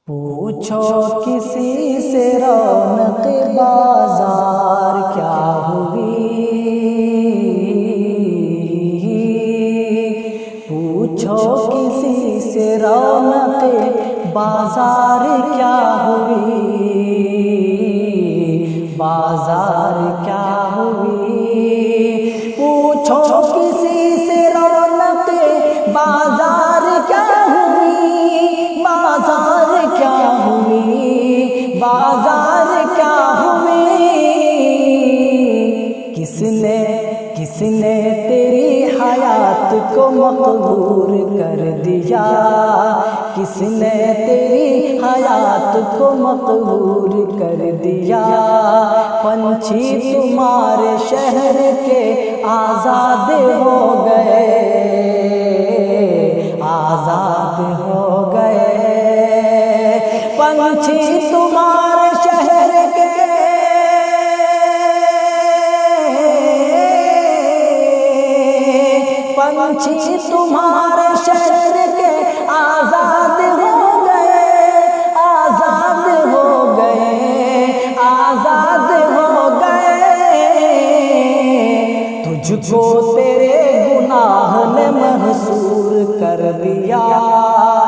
پوچھو کسی سے رونق بازار کیا ہوئی، پوچھو کسی سے رونق بازار کیا ہوئی، بازار کیا ہوئی، پوچھو کسی سے رونق بازار کیا ہوئی، بازار کیا ہوئی، بازار کیا ہوئی، کس نے تیری حیات کو مقبور کر دیا، کس نے تیری حیات کو مقبور کر دیا، پنچھی تمہارے شہر کے آزاد ہو گئے، آزاد ہو گئے، پنچھی تمہارے شہر کے پنچھی تمہارے شہر کے آزاد ہو گئے، آزاد ہو گئے، آزاد ہو گئے، تجھ کو تیرے گناہ نے محصور کر دیا۔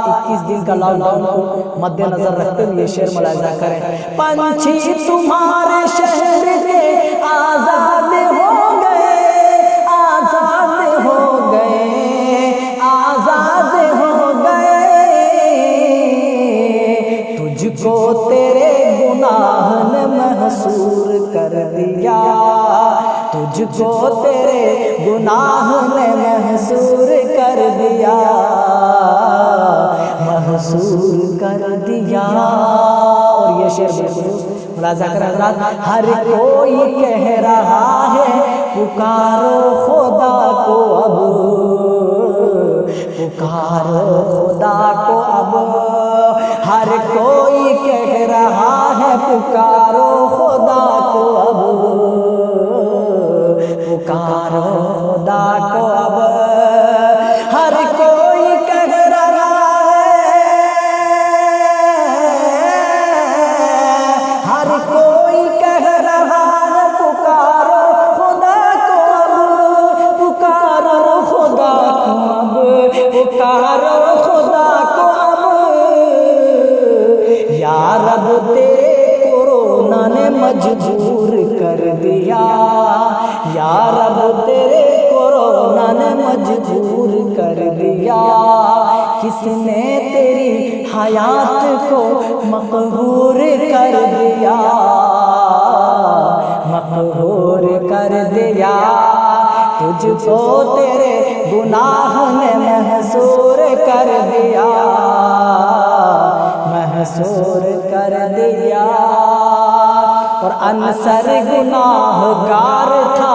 21 دن کا لاک ڈاؤن کو مد نظر رکھتے ہوئے یہ شعر ملاحظہ کریں، پنچھی تمہارے شہر کے آزاد ہو گئے، آزاد ہو گئے، آزاد ہو گئے، تجھ کو تیرے گناہ نے محصور کر دیا، تجھ کو تیرے گناہ نے محصور کر دیا، محصور کر دیا۔ اور یہ شعر بالخصوص ملاحظہ کریں حضرات، ہر کوئی کہہ رہا ہے پکارو خدا کو اب، پکارو خدا کو اب، ہر کوئی کہہ رہا ہے پکارو خدا کو اب، پکارو خدا کو اب، ہر کوئی کہہ رہا ہے، ہر کوئی کہہ رہا ہے پکارو خدا کو اب، پکارو خدا کو اب، پکارو خدا کو اب، یا رب تیرے کورونا نے مجبور کر دیا، یا رب تیرے کورونا نے مجبور کر دیا، کس نے تیری حیات کو مقہور کر دیا، مقہور کر دیا، تجھ کو تیرے گناہ نے محصور کر دیا، محصور کر دیا۔ اور عنصر گناہگار تھا